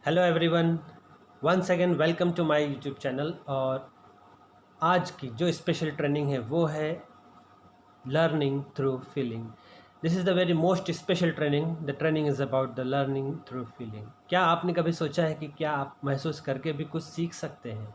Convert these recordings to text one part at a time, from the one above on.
Hello everyone, once again welcome to my YouTube channel. और आज की जो स्पेशल ट्रेनिंग है वो है learning through feeling. This is the very most special training. The training is about the learning through feeling. क्या आपने कभी सोचा है कि क्या आप महसूस करके भी कुछ सीख सकते हैं?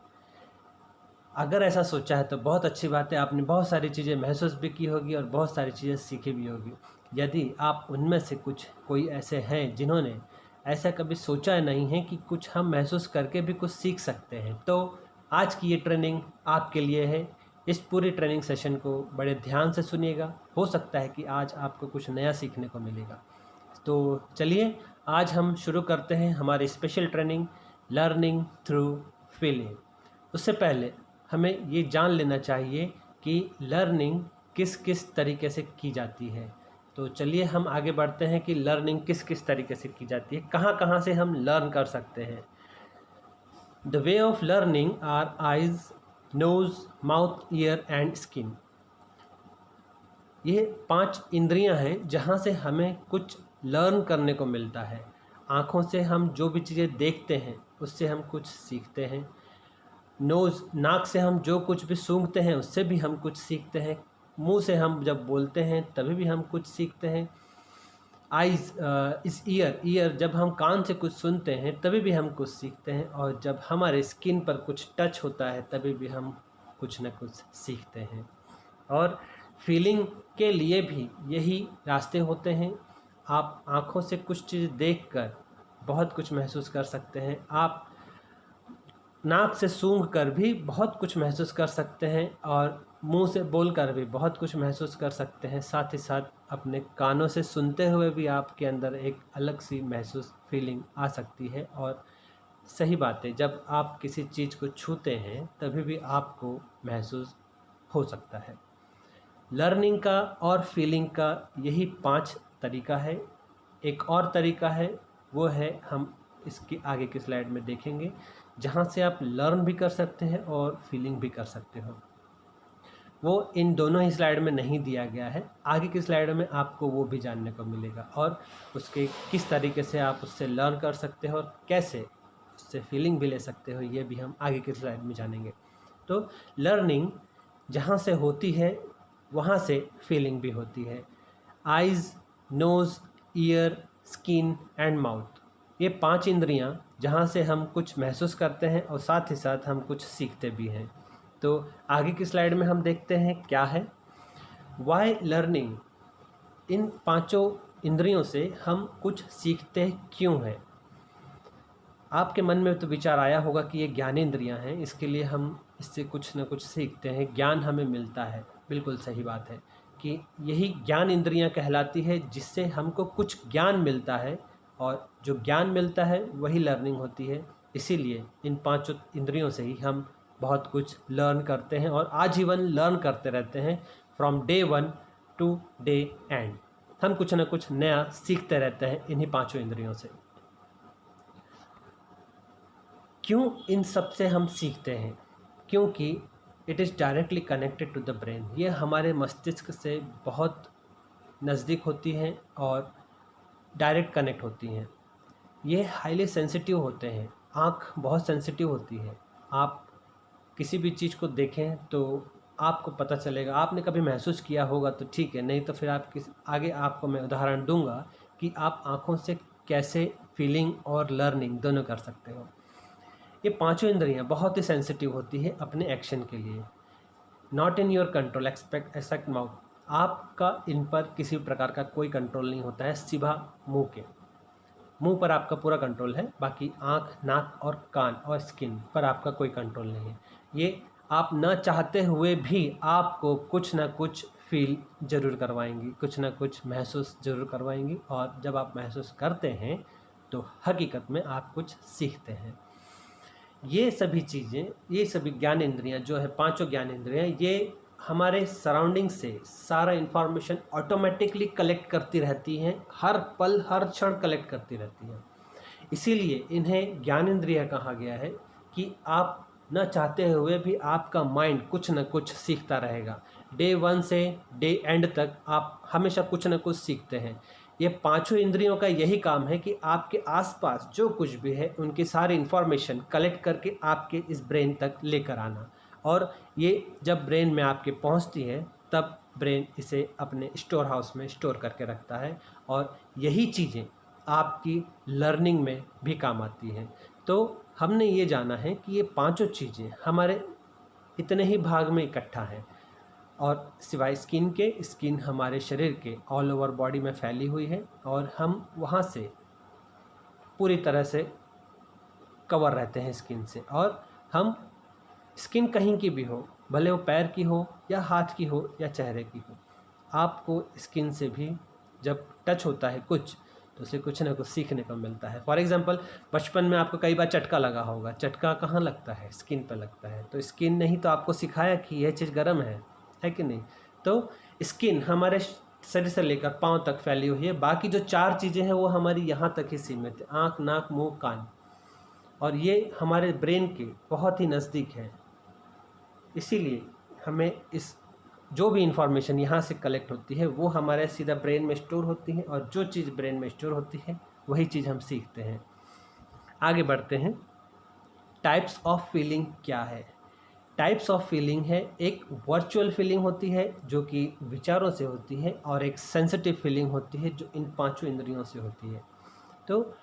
अगर ऐसा सोचा है तो बहुत अच्छी बात है। आपने बहुत सारी चीज़ें महसूस भी की होगी और बहुत सारी चीज़ें सीखी भी होगी। यदि आप उनमें से कोई ऐसे हैं जिन्होंने ऐसा कभी सोचा नहीं है कि कुछ हम महसूस करके भी कुछ सीख सकते हैं, तो आज की ये ट्रेनिंग आपके लिए है। इस पूरी ट्रेनिंग सेशन को बड़े ध्यान से सुनिएगा। हो सकता है कि आज आपको कुछ नया सीखने को मिलेगा। तो चलिए आज हम शुरू करते हैं हमारी special training learning through feeling. उससे पहले हमें ये जान लेना चाहिए कि लर्निंग किस किस तरीके से की जाती है। तो चलिए हम आगे बढ़ते हैं कि लर्निंग किस किस तरीके से की जाती है, कहाँ कहाँ से हम लर्न कर सकते हैं। The way of learning are eyes, nose, mouth, ear and skin. ये 5 इंद्रियां हैं जहाँ से हमें कुछ लर्न करने को मिलता है। आँखों से हम जो भी चीज़ें देखते हैं उससे हम कुछ सीखते हैं। नोज़, नाक से हम जो कुछ भी सूंघते हैं उससे भी हम कुछ सीखते हैं। मुंह से हम जब बोलते हैं तभी भी हम कुछ सीखते हैं। आइज़, इस ईयर जब हम कान से कुछ सुनते हैं तभी भी हम कुछ सीखते हैं। और जब हमारे स्किन पर कुछ टच होता है तभी भी हम कुछ न कुछ सीखते हैं। और फीलिंग के लिए भी यही रास्ते होते हैं। आप आँखों से कुछ चीज़ देखकर बहुत कुछ महसूस कर सकते हैं। आप नाक से सूंघ कर भी बहुत कुछ महसूस कर सकते हैं और मुंह से बोलकर भी बहुत कुछ महसूस कर सकते हैं। साथ ही साथ अपने कानों से सुनते हुए भी आपके अंदर एक अलग सी महसूस फीलिंग आ सकती है। और सही बात है, जब आप किसी चीज़ को छूते हैं तभी भी आपको महसूस हो सकता है। लर्निंग का और फीलिंग का यही 5 तरीका है। एक और तरीका है, वो है हम इसके आगे की स्लाइड में देखेंगे, जहाँ से आप लर्न भी कर सकते हैं और फीलिंग भी कर सकते हो। वो इन दोनों ही स्लाइड में नहीं दिया गया है। आगे की स्लाइड में आपको वो भी जानने को मिलेगा और उसके किस तरीके से आप उससे लर्न कर सकते हो और कैसे उससे फीलिंग भी ले सकते हो, ये भी हम आगे की स्लाइड में जानेंगे। तो लर्निंग जहाँ से होती है वहाँ से फीलिंग भी होती है। Eyes, nose, ear, skin and mouth, ये 5 इंद्रियाँ जहाँ से हम कुछ महसूस करते हैं और साथ ही साथ हम कुछ सीखते भी हैं। तो आगे की स्लाइड में हम देखते हैं क्या है वाई लर्निंग। इन 5 इंद्रियों से हम कुछ सीखते क्यों हैं। आपके मन में तो विचार आया होगा कि ये ज्ञानेंद्रियाँ हैं, इसके लिए हम इससे कुछ न कुछ सीखते हैं, ज्ञान हमें मिलता है। बिल्कुल सही बात है कि यही ज्ञान इंद्रियाँ कहलाती है, जिससे हमको कुछ ज्ञान मिलता है और जो ज्ञान मिलता है वही लर्निंग होती है। इसीलिए इन 5 इंद्रियों से ही हम बहुत कुछ लर्न करते हैं और आजीवन लर्न करते रहते हैं। From day 1 to day and हम कुछ न कुछ नया सीखते रहते हैं इन्हीं 5 इंद्रियों से। क्यों इन सब से हम सीखते हैं? क्योंकि it is directly connected to the brain. ये हमारे मस्तिष्क से बहुत नज़दीक होती हैं और डायरेक्ट कनेक्ट होती हैं। ये हाईली सेंसिटिव होते हैं। आँख बहुत सेंसिटिव होती है। आप किसी भी चीज़ को देखें तो आपको पता चलेगा। आपने कभी महसूस किया होगा तो ठीक है, नहीं तो फिर आप आगे आपको मैं उदाहरण दूंगा कि आप आँखों से कैसे फीलिंग और लर्निंग दोनों कर सकते हो। ये 5 इंद्रियाँ बहुत ही सेंसिटिव होती है अपने एक्शन के लिए। Not in your control except mouth. आपका इन पर किसी प्रकार का कोई कंट्रोल नहीं होता है, सिवा मुंह पर आपका पूरा कंट्रोल है। बाकी आँख, नाक और कान और स्किन पर आपका कोई कंट्रोल नहीं है। ये आप न चाहते हुए भी आपको कुछ ना कुछ फील ज़रूर करवाएंगी, कुछ ना कुछ महसूस ज़रूर करवाएंगी। और जब आप महसूस करते हैं तो हकीकत में आप कुछ सीखते हैं। ये सभी चीज़ें, ये सभी ज्ञानेंद्रियाँ जो है, 5 ज्ञानेंद्रियाँ, ये हमारे सराउंडिंग से सारा इन्फॉर्मेशन ऑटोमेटिकली कलेक्ट करती रहती हैं। हर पल हर क्षण कलेक्ट करती रहती हैं। इसीलिए इन्हें ज्ञानेंद्रिय कहा गया है कि आप न चाहते हुए भी आपका माइंड कुछ न कुछ सीखता रहेगा। डे 1 से डे एंड तक आप हमेशा कुछ न कुछ सीखते हैं। ये पांचों इंद्रियों का यही काम है कि आपके आसपास जो कुछ भी है उनकी सारी इन्फॉर्मेशन कलेक्ट करके आपके इस ब्रेन तक लेकर आना, और ये जब ब्रेन में आपके पहुंचती है तब ब्रेन इसे अपने स्टोर हाउस में स्टोर करके रखता है, और यही चीज़ें आपकी लर्निंग में भी काम आती हैं। तो हमने ये जाना है कि ये पांचों चीज़ें हमारे इतने ही भाग में इकट्ठा हैं, और सिवाय स्किन के, स्किन हमारे शरीर के ऑल ओवर बॉडी में फैली हुई है, और हम वहाँ से पूरी तरह से कवर रहते हैं स्किन से। और हम स्किन कहीं की भी हो, भले वो पैर की हो या हाथ की हो या चेहरे की हो, आपको स्किन से भी जब टच होता है कुछ, तो उसे कुछ ना कुछ सीखने को मिलता है। फॉर एग्जांपल, बचपन में आपको कई बार चटका लगा होगा। चटका कहाँ लगता है? स्किन पर लगता है। तो स्किन ने ही तो आपको सिखाया कि यह चीज़ गर्म है कि नहीं? तो स्किन हमारे शरीर से लेकर पाँव तक फैली हुई है। बाकी जो चार चीज़ें हैं वो हमारी यहाँ तक ही सीमित है, आँख, नाक, मुँह, कान, और ये हमारे ब्रेन के बहुत ही नज़दीक है। इसीलिए हमें इस जो भी इंफॉर्मेशन यहाँ से कलेक्ट होती है वो हमारे सीधा ब्रेन में स्टोर होती है, और जो चीज़ ब्रेन में स्टोर होती है वही चीज़ हम सीखते हैं। आगे बढ़ते हैं। टाइप्स ऑफ फीलिंग क्या है? टाइप्स ऑफ फीलिंग है, एक वर्चुअल फीलिंग होती है जो कि विचारों से होती है, और एक सेंसिटिव फीलिंग होती है जो इन पांचों इंद्रियों से होती है। तो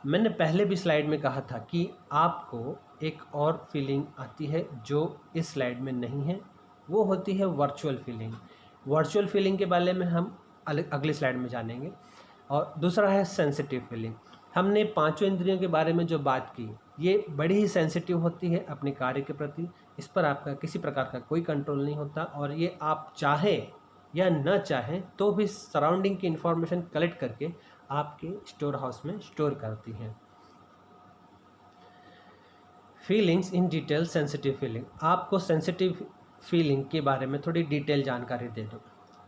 मैंने पहले भी स्लाइड में कहा था कि आपको एक और फीलिंग आती है जो इस स्लाइड में नहीं है, वो होती है वर्चुअल फीलिंग। वर्चुअल फीलिंग के बारे में हम अगले स्लाइड में जानेंगे। और दूसरा है सेंसिटिव फीलिंग। हमने पांचों इंद्रियों के बारे में जो बात की, ये बड़ी ही सेंसिटिव होती है अपने कार्य के प्रति। इस पर आपका किसी प्रकार का कोई कंट्रोल नहीं होता, और ये आप चाहे या न चाहें तो भी सराउंडिंग की इंफॉर्मेशन कलेक्ट करके आपके स्टोर हाउस में स्टोर करती हैं। Feelings in detail. Sensitive feeling, आपको सेंसिटिव फीलिंग के बारे में थोड़ी डिटेल जानकारी दे दूँ।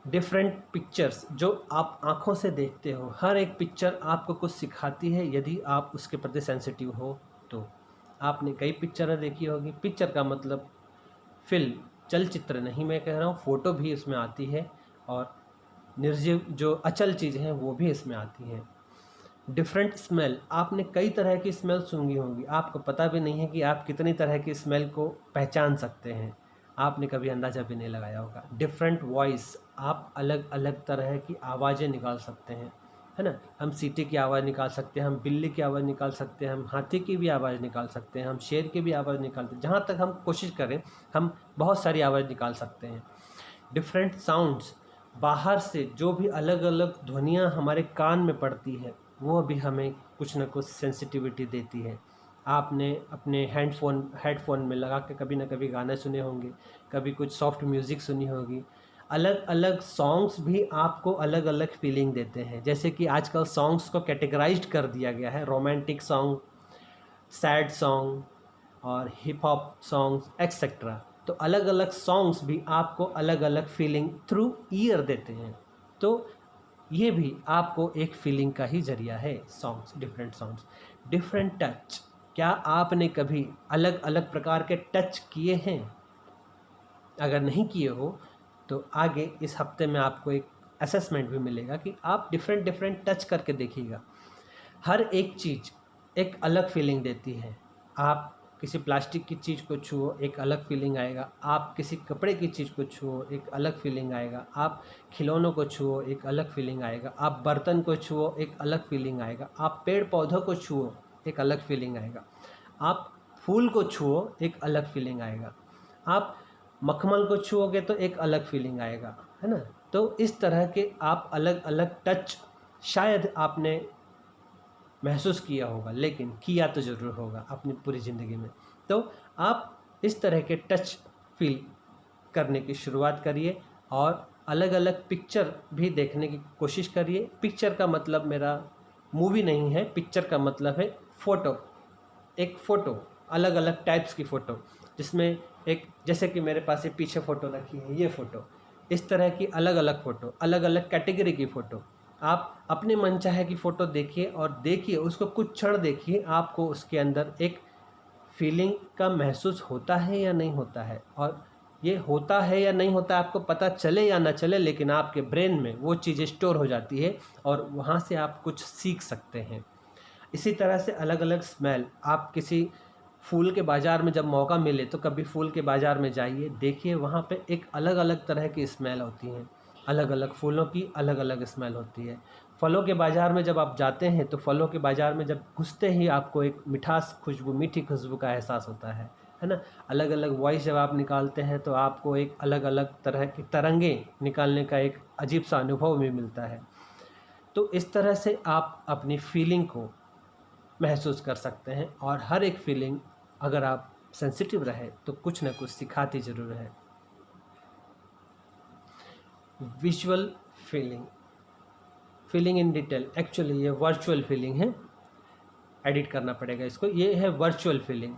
डिफरेंट पिक्चर्स जो आप आँखों से देखते हो, हर एक पिक्चर आपको कुछ सिखाती है यदि आप उसके प्रति सेंसिटिव हो तो। आपने कई पिक्चरें देखी होगी। पिक्चर का मतलब फिल्म, चलचित्र नहीं मैं कह रहा हूँ, फ़ोटो भी इसमें आती है, और निर्जीव जो अचल चीज़ें हैं वो भी इसमें आती हैं। डिफरेंट स्मेल, आपने कई तरह की स्मेल सूंघी होंगी, आपको पता भी नहीं है कि आप कितनी तरह की स्मेल को पहचान सकते हैं, आपने कभी अंदाज़ा भी नहीं लगाया होगा। डिफरेंट वॉइस, आप अलग अलग तरह की आवाज़ें निकाल सकते हैं, है ना? हम सीटी की आवाज़ निकाल सकते हैं, हम बिल्ली की आवाज़ निकाल सकते हैं, हम हाथी की भी आवाज़ निकाल सकते हैं, हम शेर की भी आवाज़ निकालते हैं। जहाँ तक हम कोशिश करें हम बहुत सारी आवाज़ निकाल सकते हैं। डिफरेंट साउंड्स, बाहर से जो भी अलग अलग ध्वनियाँ हमारे कान में पड़ती है वो भी हमें कुछ ना कुछ सेंसिटिविटी देती है। आपने अपने हेडफोन में लगा के कभी ना कभी गाने सुने होंगे, कभी कुछ सॉफ्ट म्यूज़िक सुनी होगी। अलग अलग सॉन्ग्स भी आपको अलग अलग फीलिंग देते हैं। जैसे कि आजकल सॉन्ग्स को कैटेगराइज्ड कर दिया गया है, रोमांटिक सॉन्ग, सैड सॉन्ग, और हिप हॉप सॉन्ग्स एक्सेट्रा। तो अलग अलग सॉन्ग्स भी आपको अलग अलग फीलिंग थ्रू ईयर देते हैं। तो ये भी आपको एक फीलिंग का ही जरिया है, songs, different songs. Different touch, क्या आपने कभी अलग अलग प्रकार के टच किए हैं? अगर नहीं किए हो तो आगे इस हफ्ते में आपको एक असेसमेंट भी मिलेगा कि आप डिफरेंट डिफरेंट टच करके देखिएगा। हर एक चीज़ एक अलग फीलिंग देती है। आप किसी प्लास्टिक की चीज़ को छुओ, एक अलग फीलिंग आएगा। आप किसी कपड़े की चीज़ को छुओ, एक अलग फीलिंग आएगा। आप खिलौनों को छुओ, एक अलग फीलिंग आएगा। आप बर्तन को छुओ, एक अलग फीलिंग आएगा। आप पेड़ पौधों को छुओ, एक अलग फीलिंग आएगा। आप फूल को छुओ, एक अलग फीलिंग आएगा। आप मखमल को छुओगे तो एक अलग फीलिंग आएगा, है ना? तो इस तरह के आप अलग अलग टच शायद आपने महसूस किया होगा, लेकिन किया तो ज़रूर होगा अपनी पूरी ज़िंदगी में। तो आप इस तरह के टच फील करने की शुरुआत करिए, और अलग अलग पिक्चर भी देखने की कोशिश करिए। पिक्चर का मतलब मेरा मूवी नहीं है, पिक्चर का मतलब है फ़ोटो। एक फ़ोटो, अलग अलग टाइप्स की फ़ोटो, जिसमें एक, जैसे कि मेरे पास ये पीछे फ़ोटो रखी है, ये फ़ोटो, इस तरह की अलग अलग फ़ोटो, अलग अलग कैटेगरी की फ़ोटो। आप अपने मनचाहे की फ़ोटो देखिए, और देखिए उसको कुछ क्षण देखिए, आपको उसके अंदर एक फीलिंग का महसूस होता है या नहीं होता है। और ये होता है या नहीं होता आपको पता चले या ना चले, लेकिन आपके ब्रेन में वो चीज़ स्टोर हो जाती है और वहाँ से आप कुछ सीख सकते हैं। इसी तरह से अलग अलग स्मेल, आप किसी फूल के बाज़ार में जब मौका मिले तो कभी फूल के बाज़ार में जाइए, देखिए वहाँ पे एक अलग अलग तरह की स्मेल होती हैं, अलग अलग फूलों की अलग अलग स्मेल होती है। फलों के बाज़ार में जब आप जाते हैं तो फलों के बाज़ार में जब घुसते ही आपको एक मिठास खुशबू, मीठी खुशबू का एहसास होता है ना। अलग अलग वॉइस जब आप निकालते हैं तो आपको एक अलग अलग तरह की तरंगें निकालने का एक अजीब सा अनुभव भी मिलता है। तो इस तरह से आप अपनी फीलिंग को महसूस कर सकते हैं, और हर एक फीलिंग अगर आप सेंसिटिव रहे तो कुछ ना कुछ सिखाती ज़रूर है। Visual feeling, feeling in detail, actually ये वर्चुअल फीलिंग है, एडिट करना पड़ेगा इसको। ये है वर्चुअल फीलिंग।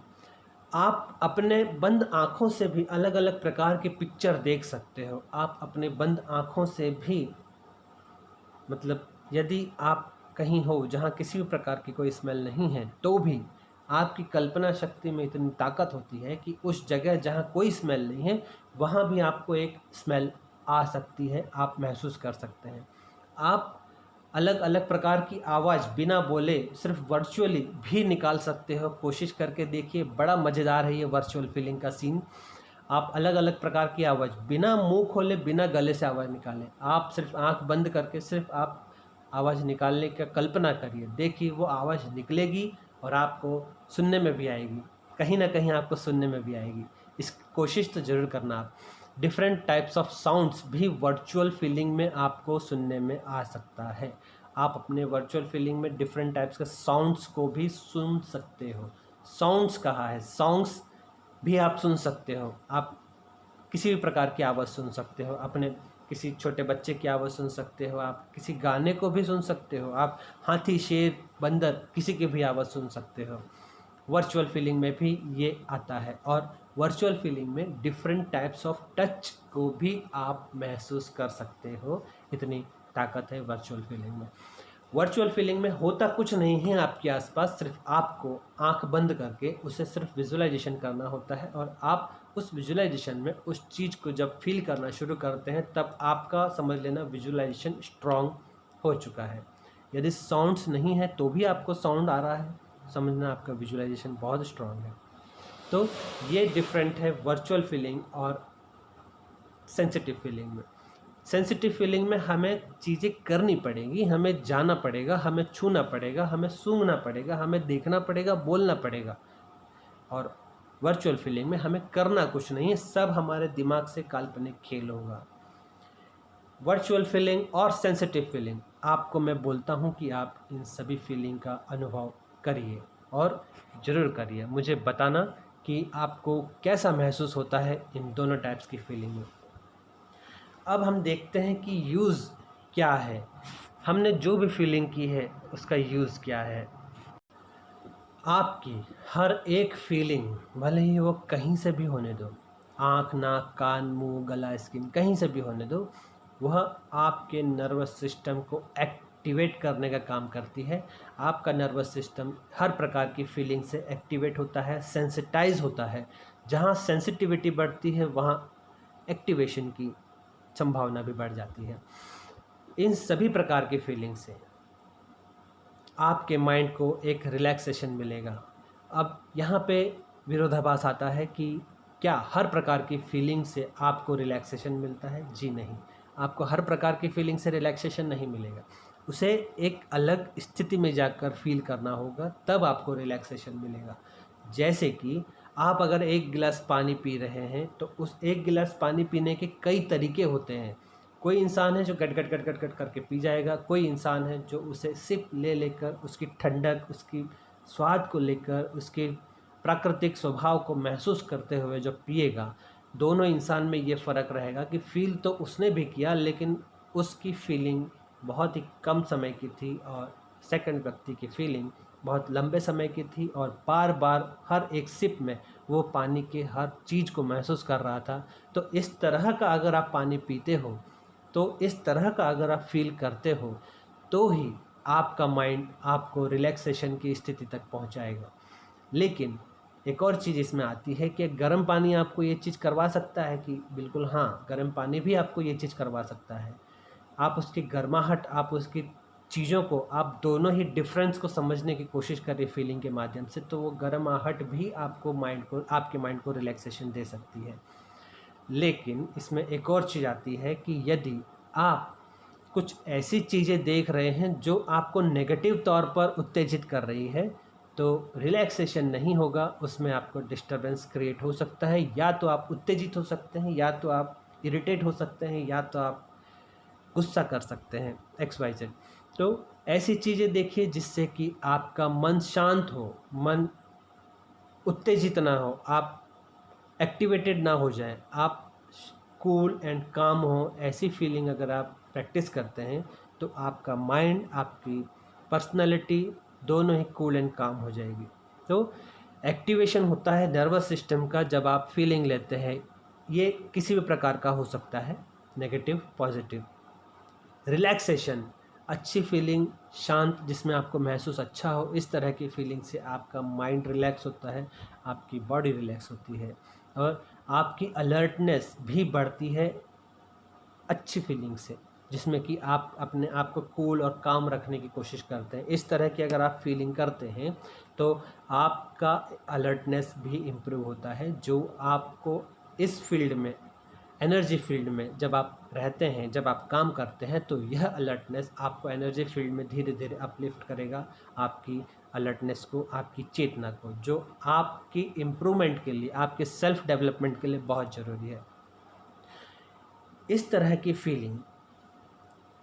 आप अपने बंद आँखों से भी अलग अलग प्रकार की पिक्चर देख सकते हो। आप अपने बंद आँखों से भी, मतलब यदि आप कहीं हो जहाँ किसी भी प्रकार की कोई स्मेल नहीं है, तो भी आपकी कल्पना शक्ति में इतनी ताकत होती है कि उस जगह जहाँ कोई स्मेल नहीं है वहाँ भी आपको एक स्मेल आ सकती है, आप महसूस कर सकते हैं। आप अलग अलग प्रकार की आवाज़ बिना बोले सिर्फ वर्चुअली भी निकाल सकते हो। कोशिश करके देखिए, बड़ा मज़ेदार है ये वर्चुअल फीलिंग का सीन। आप अलग अलग प्रकार की आवाज़ बिना मुंह खोले, बिना गले से आवाज़ निकालें, आप सिर्फ आंख बंद करके सिर्फ आप आवाज़ निकालने का कल्पना करिए, देखिए वो आवाज़ निकलेगी और आपको सुनने में भी आएगी, कहीं ना कहीं आपको सुनने में भी आएगी। इस कोशिश तो ज़रूर करना आप। डिफरेंट टाइप्स ऑफ साउंड्स भी वर्चुअल फीलिंग में आपको सुनने में आ सकता है। आप अपने वर्चुअल फीलिंग में डिफरेंट टाइप्स के साउंड्स को भी सुन सकते हो। साउंड्स कहा है, सॉन्ग्स भी आप सुन सकते हो। आप किसी भी प्रकार की आवाज़ सुन सकते हो, अपने किसी छोटे बच्चे की आवाज़ सुन सकते हो, आप किसी गाने को भी सुन सकते हो, आप हाथी, शेर, बंदर, किसी की भी आवाज़ सुन सकते हो। वर्चुअल फीलिंग में भी ये आता है। और वर्चुअल फीलिंग में डिफरेंट टाइप्स ऑफ टच को भी आप महसूस कर सकते हो, इतनी ताकत है वर्चुअल फीलिंग में। वर्चुअल फीलिंग में होता कुछ नहीं है आपके आसपास, सिर्फ आपको आंख बंद करके उसे सिर्फ विजुअलाइजेशन करना होता है, और आप उस विजुअलाइजेशन में उस चीज़ को जब फील करना शुरू करते हैं तब आपका समझ लेना विजुअलाइजेशन स्ट्रॉन्ग हो चुका है। यदि साउंड्स नहीं है तो भी आपको साउंड आ रहा है, समझना आपका विजुअलाइजेशन बहुत स्ट्रॉन्ग है। तो ये डिफरेंट है वर्चुअल फीलिंग और सेंसिटिव फीलिंग में। सेंसिटिव फीलिंग में हमें चीज़ें करनी पड़ेगी, हमें जाना पड़ेगा, हमें छूना पड़ेगा, हमें सूंघना पड़ेगा, हमें देखना पड़ेगा, बोलना पड़ेगा। और वर्चुअल फीलिंग में हमें करना कुछ नहीं है, सब हमारे दिमाग से काल्पनिक खेल होगा। वर्चुअल फीलिंग और सेंसिटिव फीलिंग, आपको मैं बोलता हूँ कि आप इन सभी फीलिंग का अनुभव करिए और ज़रूर करिए। मुझे बताना कि आपको कैसा महसूस होता है इन दोनों टाइप्स की फीलिंग में। अब हम देखते हैं कि यूज़ क्या है, हमने जो भी फीलिंग की है उसका यूज़ क्या है। आपकी हर एक फीलिंग, भले ही वो कहीं से भी होने दो, आँख, नाक, कान, मुंह, गला, स्किन, कहीं से भी होने दो, वह आपके नर्वस सिस्टम को एक्टिवेट करने का काम करती है। आपका नर्वस सिस्टम हर प्रकार की फीलिंग से एक्टिवेट होता है, सेंसिटाइज होता है। जहाँ सेंसिटिविटी बढ़ती है वहाँ एक्टिवेशन की संभावना भी बढ़ जाती है। इन सभी प्रकार की फीलिंग से आपके माइंड को एक रिलैक्सेशन मिलेगा। अब यहाँ पे विरोधाभास आता है कि क्या हर प्रकार की फीलिंग से आपको रिलैक्सेशन मिलता है? जी नहीं, आपको हर प्रकार की फीलिंग से रिलैक्सेशन नहीं मिलेगा। उसे एक अलग स्थिति में जाकर फील करना होगा, तब आपको रिलैक्सेशन मिलेगा। जैसे कि आप अगर एक गिलास पानी पी रहे हैं तो उस एक गिलास पानी पीने के कई तरीके होते हैं। कोई इंसान है जो गट गट गट गट गट करके पी जाएगा, कोई इंसान है जो उसे सिप ले लेकर उसकी ठंडक, उसकी स्वाद को लेकर, उसके प्राकृतिक स्वभाव को महसूस करते हुए जो पिएगा। दोनों इंसान में ये फ़र्क रहेगा कि फ़ील तो उसने भी किया, लेकिन उसकी फीलिंग बहुत ही कम समय की थी और सेकंड व्यक्ति की फीलिंग बहुत लंबे समय की थी, और बार बार हर एक सिप में वो पानी के हर चीज़ को महसूस कर रहा था। तो इस तरह का अगर आप पानी पीते हो, तो इस तरह का अगर आप फील करते हो, तो ही आपका माइंड आपको रिलैक्सेशन की स्थिति तक पहुंचाएगा। लेकिन एक और चीज़ इसमें आती है कि गर्म पानी आपको ये चीज़ करवा सकता है कि बिल्कुल हाँ, गर्म पानी भी आपको ये चीज़ करवा सकता है। आप उसकी गर्माहट, आप उसकी चीज़ों को, आप दोनों ही डिफरेंस को समझने की कोशिश करिए फीलिंग के माध्यम से, तो वो गर्माहट भी आपको आपके माइंड को रिलैक्सेशन दे सकती है। लेकिन इसमें एक और चीज़ आती है कि यदि आप कुछ ऐसी चीज़ें देख रहे हैं जो आपको नेगेटिव तौर पर उत्तेजित कर रही है, तो रिलैक्सेशन नहीं होगा, उसमें आपको डिस्टरबेंस क्रिएट हो सकता है। या तो आप उत्तेजित हो सकते हैं, या तो आप इरिटेट हो सकते हैं, या तो आप गुस्सा कर सकते हैं, एक्स वाई जेड। तो ऐसी चीज़ें देखिए जिससे कि आपका मन शांत हो, मन उत्तेजित ना हो, आप एक्टिवेटेड ना हो जाएं, आप कूल एंड काम हो। ऐसी फीलिंग अगर आप प्रैक्टिस करते हैं तो आपका माइंड, आपकी पर्सनालिटी दोनों ही कूल एंड काम हो जाएगी। तो एक्टिवेशन होता है नर्वस सिस्टम का जब आप फीलिंग लेते हैं। ये किसी भी प्रकार का हो सकता है, नेगेटिव, पॉजिटिव। रिलैक्सेशन, अच्छी फीलिंग, शांत, जिसमें आपको महसूस अच्छा हो, इस तरह की फीलिंग से आपका माइंड रिलैक्स होता है, आपकी बॉडी रिलैक्स होती है और आपकी अलर्टनेस भी बढ़ती है अच्छी फीलिंग से, जिसमें कि आप अपने आप को कूल और काम रखने की कोशिश करते हैं। इस तरह की अगर आप फीलिंग करते हैं तो आपका अलर्टनेस भी इम्प्रूव होता है, जो आपको इस फील्ड में, एनर्जी फील्ड में जब आप रहते हैं, जब आप काम करते हैं, तो यह अलर्टनेस आपको एनर्जी फील्ड में धीरे धीरे अपलिफ्ट करेगा, आपकी अलर्टनेस को, आपकी चेतना को, जो आपकी इम्प्रूवमेंट के लिए, आपके सेल्फ डेवलपमेंट के लिए बहुत ज़रूरी है। इस तरह की फीलिंग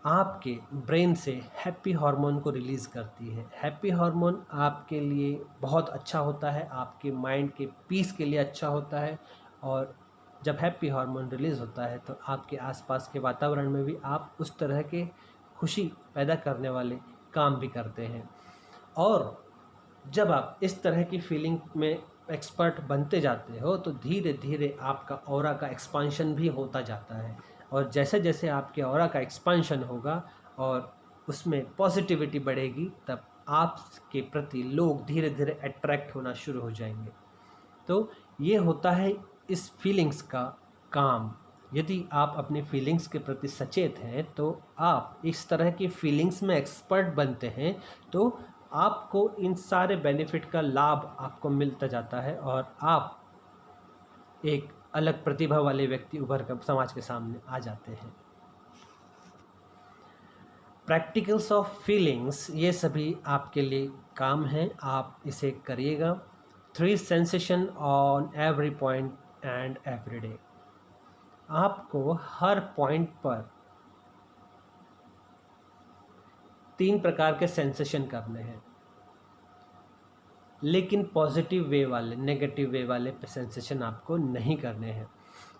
आपके ब्रेन से हैप्पी हार्मोन को रिलीज़ करती है। हैप्पी हार्मोन आपके लिए बहुत अच्छा होता है, आपके माइंड के पीस के लिए अच्छा होता है। और जब हैप्पी हार्मोन रिलीज़ होता है तो आपके आसपास के वातावरण में भी आप उस तरह के खुशी पैदा करने वाले काम भी करते हैं। और जब आप इस तरह की फीलिंग में एक्सपर्ट बनते जाते हो तो धीरे धीरे आपका ऑरा का एक्सपांशन भी होता जाता है। और जैसे जैसे आपके ऑरा का एक्सपांशन होगा और उसमें पॉजिटिविटी बढ़ेगी, तब आपके प्रति लोग धीरे धीरे अट्रैक्ट होना शुरू हो जाएंगे। तो ये होता है इस फीलिंग्स का काम। यदि आप अपनी फीलिंग्स के प्रति सचेत हैं तो आप इस तरह की फीलिंग्स में एक्सपर्ट बनते हैं, तो आपको इन सारे बेनिफिट का लाभ आपको मिलता जाता है और आप एक अलग प्रतिभा वाले व्यक्ति उभर कर समाज के सामने आ जाते हैं। प्रैक्टिकल्स ऑफ फीलिंग्स, ये सभी आपके लिए काम हैं, आप इसे करिएगा। 3 sensation on every point and every day. आपको हर पॉइंट पर 3 प्रकार के सेंसेशन करने हैं, लेकिन पॉजिटिव वे वाले, नेगेटिव वे वाले सेंसेशन आपको नहीं करने हैं।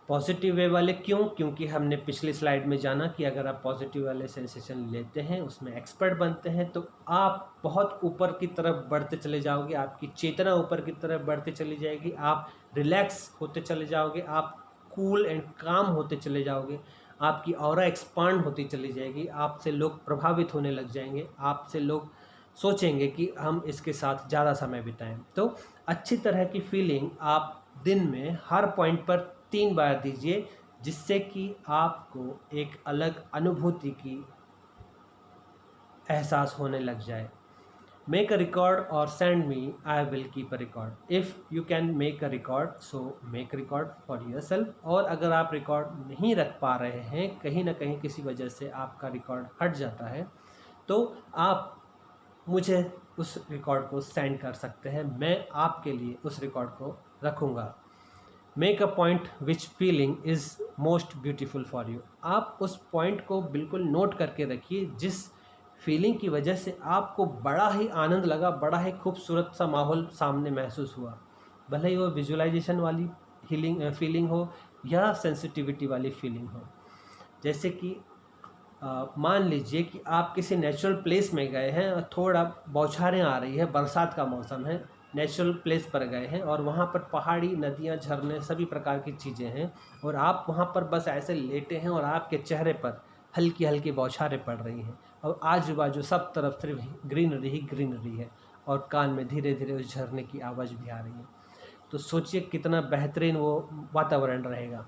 पॉजिटिव वे वाले क्यों? क्योंकि हमने पिछली स्लाइड में जाना कि अगर आप पॉजिटिव वाले सेंसेशन लेते हैं, उसमें एक्सपर्ट बनते हैं, तो आप बहुत ऊपर की तरफ बढ़ते चले जाओगे, आपकी चेतना ऊपर की तरफ बढ़ती चली जाएगी, आप रिलैक्स होते चले जाओगे, आप कूल एंड काम होते चले जाओगे, आपकी ऑरा एक्सपांड होती चली जाएगी, आपसे लोग प्रभावित होने लग जाएंगे, आपसे लोग सोचेंगे कि हम इसके साथ ज़्यादा समय बिताएं। तो अच्छी तरह की फीलिंग आप दिन में हर पॉइंट पर 3 बार दीजिए, जिससे कि आपको एक अलग अनुभूति की एहसास होने लग जाए। मेक अ रिकॉर्ड और send me, I will keep a record. If you can make a record, so make record for your self. और अगर आप रिकॉर्ड नहीं रख पा रहे हैं, कहीं ना कहीं किसी वजह से आपका रिकॉर्ड हट जाता है, तो आप मुझे उस रिकॉर्ड को सेंड कर सकते हैं, मैं आपके लिए उस रिकॉर्ड को रखूँगा। Make a point which feeling is most beautiful for you. आप उस पॉइंट को बिल्कुल नोट करके रखिए जिस फीलिंग की वजह से आपको बड़ा ही आनंद लगा, बड़ा ही खूबसूरत सा माहौल सामने महसूस हुआ। भले ही वो विजुअलाइजेशन वाली फीलिंग हो या सेंसिटिविटी वाली फीलिंग हो। जैसे कि मान लीजिए कि आप किसी नेचुरल प्लेस में गए हैं और थोड़ा बौछारें आ रही है, बरसात का मौसम है, नेचुरल प्लेस पर गए हैं और वहाँ पर पहाड़ी, नदियाँ, झरने, सभी प्रकार की चीज़ें हैं और आप वहाँ पर बस ऐसे लेटे हैं और आपके चेहरे पर हल्की हल्की बौछारें पड़ रही हैं और आजू बाजू सब तरफ सिर्फ ग्रीनरी ही ग्रीनरी है और कान में धीरे धीरे उस झरने की आवाज़ भी आ रही है। तो सोचिए कितना बेहतरीन वो वातावरण रहेगा।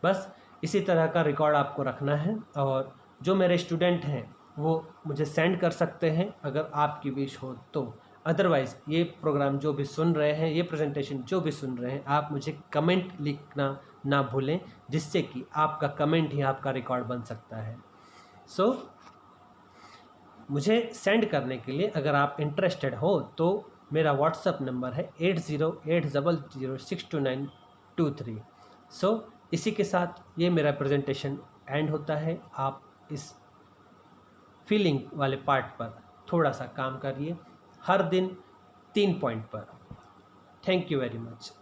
बस इसी तरह का रिकॉर्ड आपको रखना है, और जो मेरे स्टूडेंट हैं वो मुझे सेंड कर सकते हैं अगर आपकी विश हो तो। अदरवाइज़ ये प्रोग्राम जो भी सुन रहे हैं, ये प्रेजेंटेशन जो भी सुन रहे हैं, आप मुझे कमेंट लिखना ना भूलें, जिससे कि आपका कमेंट ही आपका रिकॉर्ड बन सकता है। सो मुझे सेंड करने के लिए अगर आप इंटरेस्टेड हो तो मेरा व्हाट्सअप नंबर है 8080062923। सो इसी के साथ ये मेरा प्रेजेंटेशन एंड होता है। आप इस फीलिंग वाले पार्ट पर थोड़ा सा काम करिए, हर दिन 3 पॉइंट पर। Thank you very much.